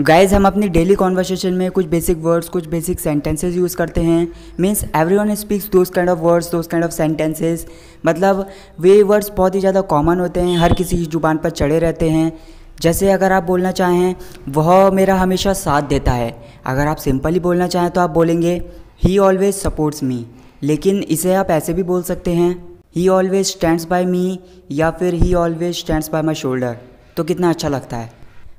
Guys हम अपनी daily conversation में कुछ बेसिक वर्ड्स, कुछ बेसिक सेंटेंसेस यूज़ करते हैं। Means everyone speaks those kind of words, those kind of sentences. मतलब वे वर्ड्स बहुत ही ज़्यादा कॉमन होते हैं, हर किसी की ज़ुबान पर चढ़े रहते हैं। जैसे अगर आप बोलना चाहें वह मेरा हमेशा साथ देता है, अगर आप सिंपली बोलना चाहें तो आप बोलेंगे ही ऑलवेज सपोर्ट्स मी। लेकिन इसे आप ऐसे भी बोल सकते हैं ही ऑलवेज स्टैंड्स बाय मी या फिर ही always stands by my shoulder. तो कितना अच्छा लगता है।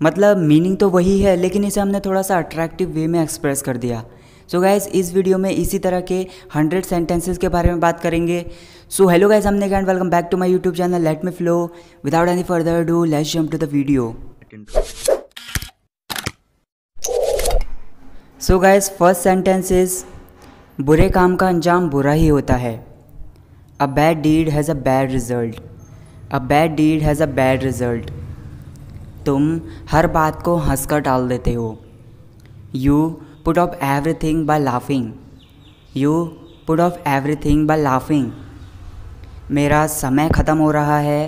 मतलब मीनिंग तो वही है, लेकिन इसे हमने थोड़ा सा अट्रैक्टिव वे में एक्सप्रेस कर दिया। सो गाइज इस वीडियो में इसी तरह के 100 सेंटेंसेस के बारे में बात करेंगे। So hello guys, I'm Nick and welcome back to my YouTube channel Let Me Flow. Without any further ado, let's jump to the video. So guys, first sentence is बुरे काम का अंजाम बुरा ही होता है। A bad deed has a bad result. A bad deed has a bad result. तुम हर बात को हंसकर टाल देते हो। You put off everything by laughing. You put off everything by laughing. मेरा समय ख़त्म हो रहा है।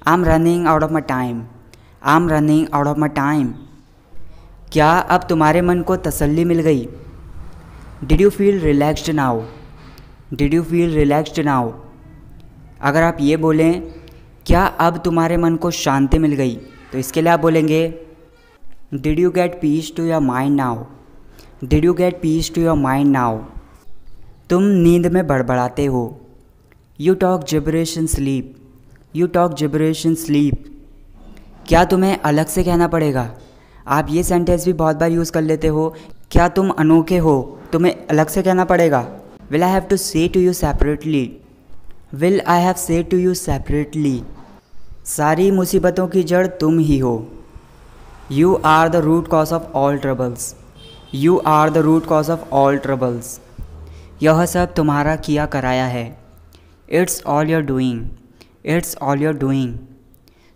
I'm running out of my time. I'm running out of my time. क्या अब तुम्हारे मन को तसल्ली मिल गई? Did you feel relaxed now? Did you feel relaxed now? अगर आप ये बोलें क्या अब तुम्हारे मन को शांति मिल गई, तो इसके लिए आप बोलेंगे Did you get peace to your mind now? Did you get peace to your mind now? तुम नींद में बड़बड़ाते हो। You talk gibberish in sleep. You talk gibberish in sleep. क्या तुम्हें अलग से कहना पड़ेगा? आप ये सेंटेंस भी बहुत बार यूज़ कर लेते हो। क्या तुम अनोखे हो, तुम्हें अलग से कहना पड़ेगा। Will I have to say to you separately? Will I have said to you separately? सारी मुसीबतों की जड़ तुम ही हो। You are the root cause of all troubles. You are the root cause of all troubles. यह सब तुम्हारा किया कराया है। It's all you're doing. It's all you're doing.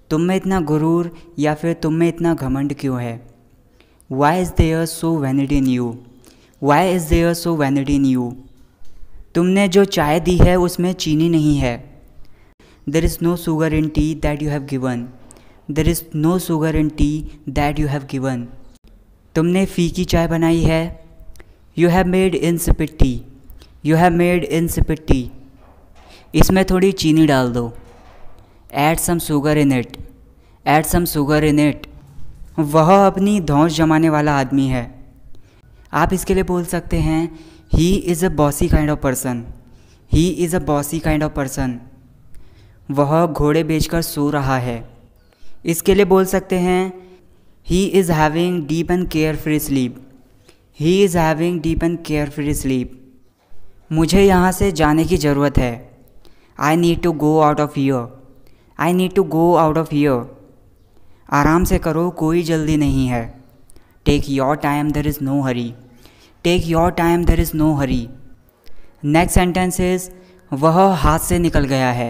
तुम में इतना गुरूर या फिर तुम में इतना घमंड क्यों है? Why is there so vanity in you? Why is there so vanity in you? तुमने जो चाय दी है उसमें चीनी नहीं है। There is no sugar in tea that you have given. There is no sugar in tea that you have given. तुमने फीकी चाय बनाई है। You have made insipid tea. You have made insipid tea. इसमें थोड़ी चीनी डाल दो। Add some sugar in it. Add some sugar in it. वह अपनी धौंस जमाने वाला आदमी है। आप इसके लिए बोल सकते हैं He is a bossy kind of person. He is a bossy kind of person. वह घोड़े बेचकर सो रहा है। इसके लिए बोल सकते हैं He is having deep and carefree sleep. He is having deep and carefree sleep. मुझे यहाँ से जाने की ज़रूरत है। I need to go out of here. I need to go out of here. आराम से करो, कोई जल्दी नहीं है। Take your time, there is no hurry. Take your time, there is no hurry. Next sentence is वह हाथ से निकल गया है।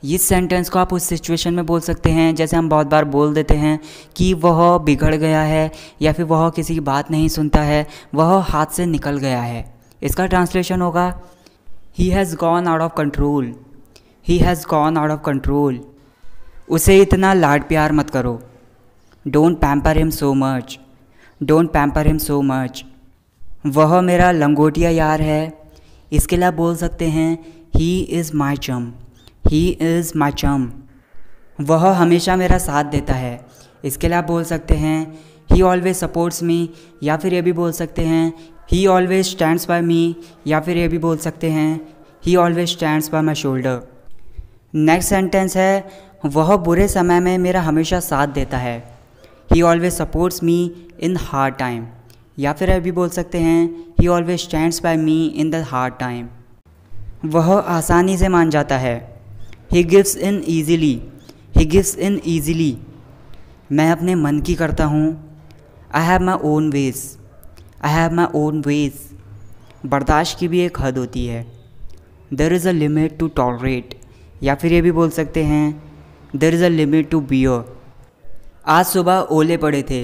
इस सेंटेंस को आप उस सिचुएशन में बोल सकते हैं जैसे हम बहुत बार बोल देते हैं कि वह बिगड़ गया है या फिर वह किसी की बात नहीं सुनता है, वह हाथ से निकल गया है। इसका ट्रांसलेशन होगा He has gone out of control. He has gone out of control. उसे इतना लाड प्यार मत करो। Don't pamper him so much. Don't pamper him so much. वह मेरा लंगोटिया यार है। इसके लिए आप बोल सकते हैं He is my chum. He is my chum. वह हमेशा मेरा साथ देता है। इसके लिए आप बोल सकते हैं He always supports me, या फिर ये भी बोल सकते हैं He always stands by me, या फिर ये भी बोल सकते हैं He always stands by my shoulder. Next sentence है वह बुरे समय में मेरा हमेशा साथ देता है। He always supports me in hard time, या फिर ये भी बोल सकते हैं He always stands by me in the hard time. वह आसानी से मान जाता है। He gives in easily. He gives in easily. मैं अपने मन की करता हूँ। I have my own ways. I have my own ways. बर्दाश्त की भी एक हद होती है। There is a limit to tolerate, या फिर ये भी बोल सकते हैं There is a limit to bear. आज सुबह ओले पड़े थे।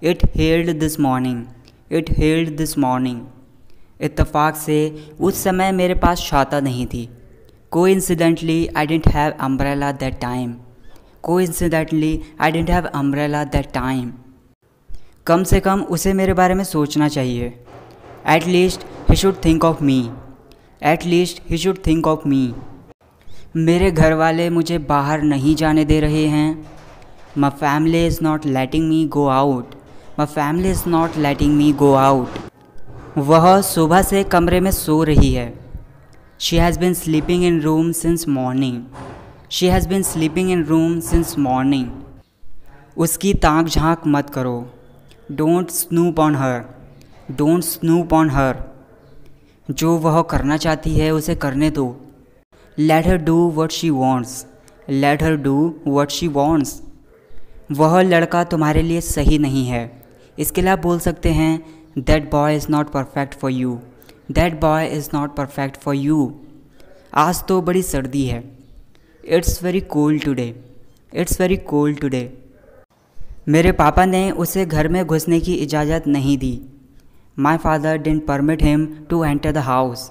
It hailed this morning. It hailed this morning. इत्तेफाक से उस समय मेरे पास छाता नहीं थी। Coincidentally, I didn't have umbrella that time. Coincidentally, I didn't have umbrella that time. कम से कम उसे मेरे बारे में सोचना चाहिए। At least he should think of me. At least he should think of me. मेरे घर वाले मुझे बाहर नहीं जाने दे रहे हैं। My family is not letting me go out. My family is not letting me go out. वह सुबह से कमरे में सो रही है। She has been sleeping in room since morning. She has been sleeping in room since morning. उसकी ताक झांक मत करो। Don't snoop on her. Don't snoop on her. जो वह करना चाहती है उसे करने दो। Let her do what she wants. Let her do what she wants. वह लड़का तुम्हारे लिए सही नहीं है। इसके लिए आप बोल सकते हैं that boy is not perfect for you. That boy is not perfect for you. आज तो बड़ी सर्दी है। It's very cold today. It's very cold today. मेरे पापा ने उसे घर में घुसने की इजाज़त नहीं दी। My father didn't permit him to enter the house.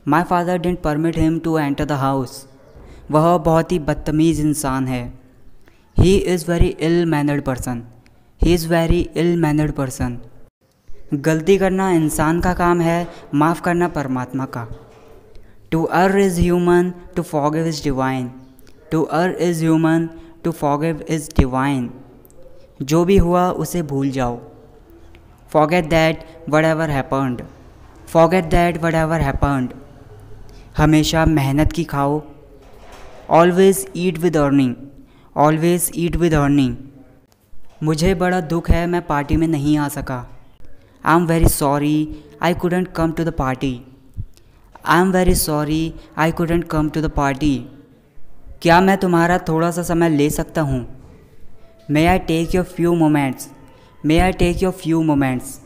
My father didn't permit him to enter the house. वह बहुत ही बदतमीज़ इंसान है। He is very ill mannered person. He is very ill mannered person. गलती करना इंसान का काम है, माफ़ करना परमात्मा का। To err is human, to forgive is divine. To err is human, to forgive is divine. जो भी हुआ उसे भूल जाओ। Forget that whatever happened. Forget that whatever happened. हमेशा मेहनत की खाओ। Always eat with earning. Always eat with earning. मुझे बड़ा दुख है मैं पार्टी में नहीं आ सका। I am very sorry I couldn't come to the party. I am very sorry I couldn't come to the party. क्या मैं तुम्हारा थोड़ा सा समय ले सकता हूँ? May I take your few moments. May I take your few moments.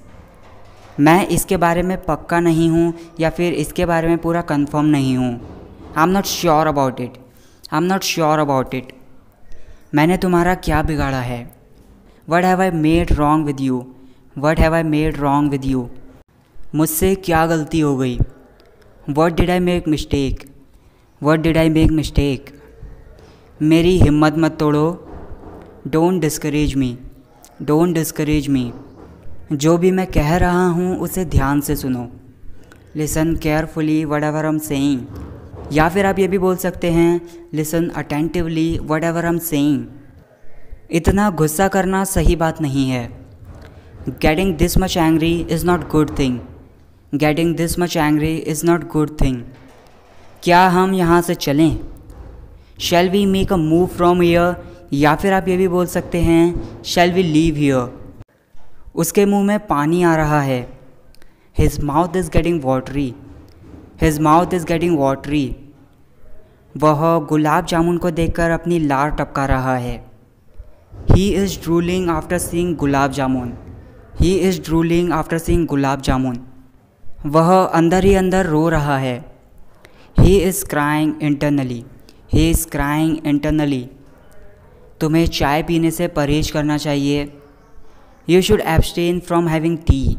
मैं इसके बारे में पक्का नहीं हूँ या फिर इसके बारे में पूरा कंफर्म नहीं हूँ। I am not sure about it. I am not sure about it. मैंने तुम्हारा क्या बिगाड़ा है? What have I made wrong with you? What have I made wrong with you? मुझसे क्या गलती हो गई? What did I make mistake? What did I make mistake? मेरी हिम्मत मत तोड़ो। Don't discourage me. Don't discourage me. जो भी मैं कह रहा हूँ उसे ध्यान से सुनो। Listen carefully whatever I am saying. या फिर आप ये भी बोल सकते हैं listen attentively whatever I am saying. इतना गुस्सा करना सही बात नहीं है। Getting this much angry is not good thing. Getting this much angry is not good thing. क्या हम यहाँ से चलें? Shall we make a move from here? या फिर आप ये भी बोल सकते हैं शैल वी लीव हियर। उसके मुंह में पानी आ रहा है। His mouth is getting watery. His mouth is getting watery. वह गुलाब जामुन को देखकर अपनी लार टपका रहा है। He is drooling after seeing gulab jamun. He is drooling after seeing gulab jamun. वह अंदर ही अंदर रो रहा है। He is crying internally. He is crying internally. तुम्हें चाय पीने से परहेज करना चाहिए। You should abstain from having tea.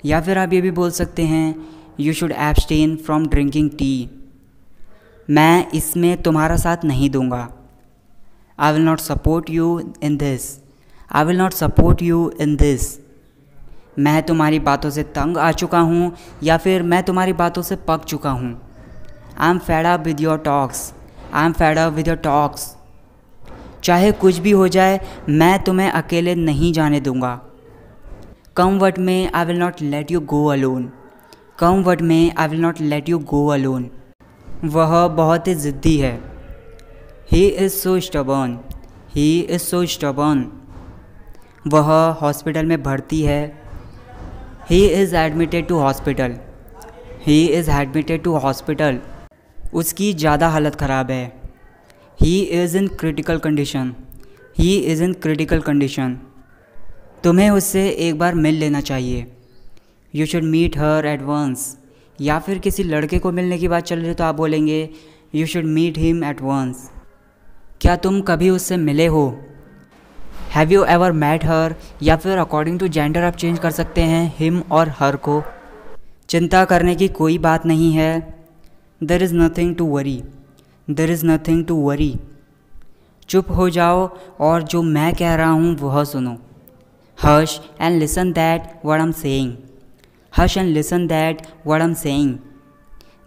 या फिर आप ये भी बोल सकते हैं you should abstain from drinking tea. मैं इसमें तुम्हारा साथ नहीं दूंगा। I will not support you in this. I will not support you in this. मैं तुम्हारी बातों से तंग आ चुका हूँ या फिर मैं तुम्हारी बातों से पक चुका हूँ। I am fed up with your talks. I am fed up with your talks. चाहे कुछ भी हो जाए मैं तुम्हें अकेले नहीं जाने दूंगा। Come what may I will not let you go alone. Come what may I will not let you go alone. वह बहुत ही ज़िद्दी है। He is so stubborn. He is so stubborn. वह हॉस्पिटल में भर्ती है। He is admitted to hospital. He is admitted to hospital. उसकी ज़्यादा हालत ख़राब है। He is in critical condition. He is in critical condition. तुम्हें उससे एक बार मिल लेना चाहिए। You should meet her at once. या फिर किसी लड़के को मिलने की बात चल रही है तो आप बोलेंगे you should meet him at once. क्या तुम कभी उससे मिले हो? Have you ever met her? या फिर अकॉर्डिंग टू जेंडर आप चेंज कर सकते हैं हिम और हर को। चिंता करने की कोई बात नहीं है। There is nothing to worry. There is nothing to worry. चुप हो जाओ और जो मैं कह रहा हूँ वह सुनो। Hush and listen that what I'm saying. Hush and listen that what I'm saying.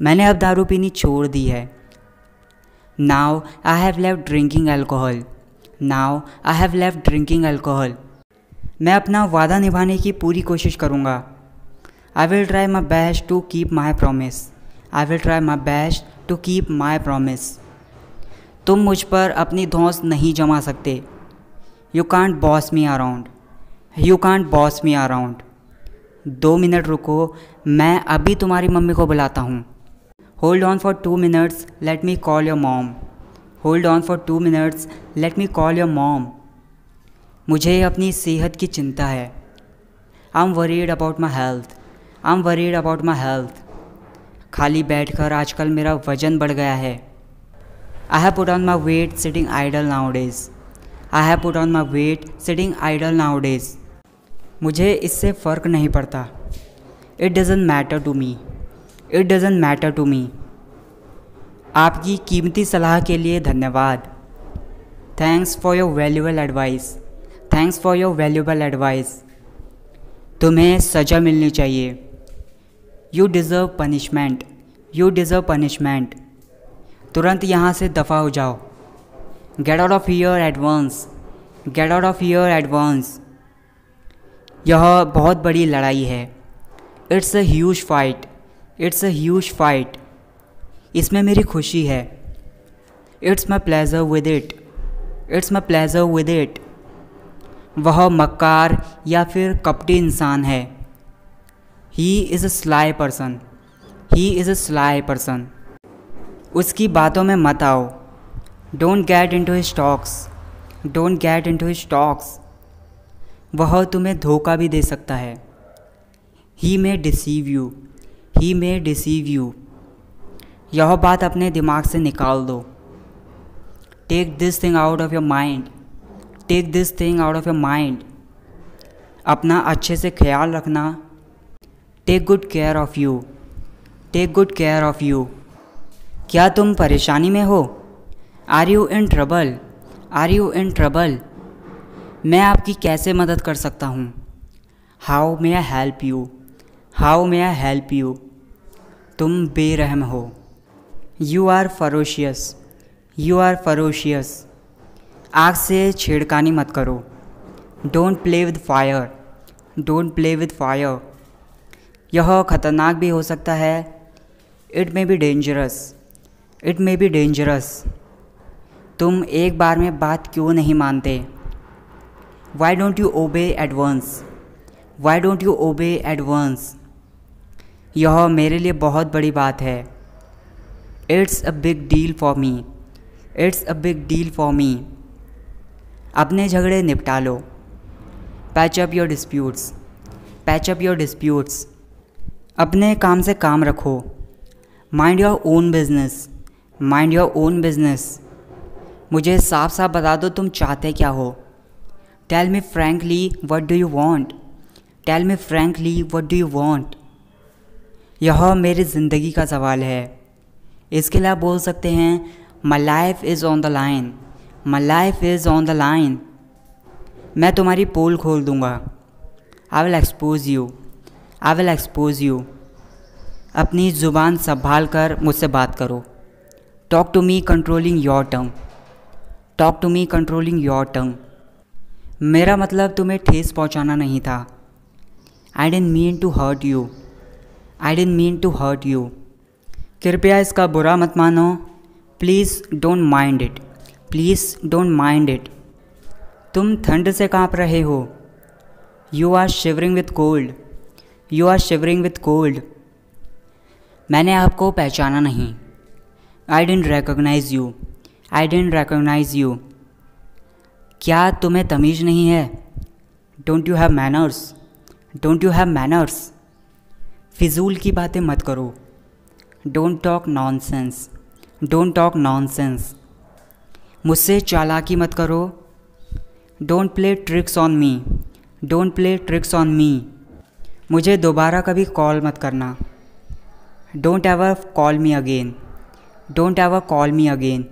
मैंने अब दारू पीनी छोड़ दी है. Now I have left drinking alcohol. Now I have left drinking alcohol. मैं अपना वादा निभाने की पूरी कोशिश करूँगा. I will try my best to keep my promise. I will try my best to keep my promise. तुम मुझ पर अपनी धौंस नहीं जमा सकते. You can't boss me around. You can't boss me around. 2 minute रुको, मैं अभी तुम्हारी मम्मी को बुलाता हूँ. Hold on for 2 minutes, let me call your mom. Hold on for 2 minutes, let me call your mom. मुझे अपनी सेहत की चिंता है. I'm worried about my health. I'm worried about my health. खाली बैठकर आजकल मेरा वज़न बढ़ गया है. I have put on my weight sitting idle nowadays. I have put on my weight sitting idle nowadays. मुझे इससे फ़र्क नहीं पड़ता. It doesn't matter to me. It doesn't matter to me. आपकी कीमती सलाह के लिए धन्यवाद. Thanks for your valuable advice. Thanks for your valuable advice. तुम्हें सज़ा मिलनी चाहिए. You deserve punishment. You deserve punishment. तुरंत यहाँ से दफ़ा हो जाओ. Get out of here at once. Get out of here at once. यह बहुत बड़ी लड़ाई है. It's a huge fight. It's a huge fight. इसमें मेरी खुशी है. It's my pleasure with it. It's my pleasure with it. वह मक्कार या फिर कपटी इंसान है. He is a sly person. He is a sly person. उसकी बातों में मत आओ. Don't get into his talks. Don't get into his talks. वह तुम्हें धोखा भी दे सकता है. He may deceive you. He may deceive you. यह बात अपने दिमाग से निकाल दो. Take this thing out of your mind. Take this thing out of your mind. अपना अच्छे से ख्याल रखना. Take good care of you. Take good care of you. क्या तुम परेशानी में हो? Are you in trouble? Are you in trouble? मैं आपकी कैसे मदद कर सकता हूँ? How may I help you? How may I help you? तुम बेरहम हो. You are ferocious. You are ferocious. आग से छेड़खानी मत करो. Don't play with fire. Don't play with fire. यह खतरनाक भी हो सकता है. It may be dangerous. It may be dangerous. तुम एक बार में बात क्यों नहीं मानते? Why don't you obey at once? Why don't you obey at once? यह मेरे लिए बहुत बड़ी बात है. It's a big deal for me. It's a big deal for me. अपने झगड़े निपटा लो. Patch up your disputes. Patch up your disputes. अपने काम से काम रखो. Mind your own business. Mind your own business. मुझे साफ साफ बता दो तुम चाहते क्या हो. Tell me frankly what do you want. Tell me frankly what do you want. यह मेरी ज़िंदगी का सवाल है. इसके लिए आप बोल सकते हैं My life is on the line. My life is on the line. मैं तुम्हारी पोल खोल दूँगा. I will expose you. I will expose you. अपनी ज़ुबान संभाल कर मुझसे बात करो. Talk to me controlling your tongue. Talk to me controlling your tongue. मेरा मतलब तुम्हें ठेस पहुंचाना नहीं था. I didn't mean to hurt you. I didn't mean to hurt you. कृपया इसका बुरा मत मानो. Please don't mind it. Please don't mind it. तुम ठंड से काँप रहे हो. You are shivering with cold. You are shivering with cold. मैंने आपको पहचाना नहीं. I didn't recognize you. I didn't recognize you. क्या तुम्हें तमीज़ नहीं है? Don't you have manners? Don't you have manners? फिजूल की बातें मत करो. Don't talk nonsense. Don't talk nonsense. मुझसे चालाकी मत करो. Don't play tricks on me. Don't play tricks on me. मुझे दोबारा कभी कॉल मत करना. Don't ever call me again. Don't ever call me again.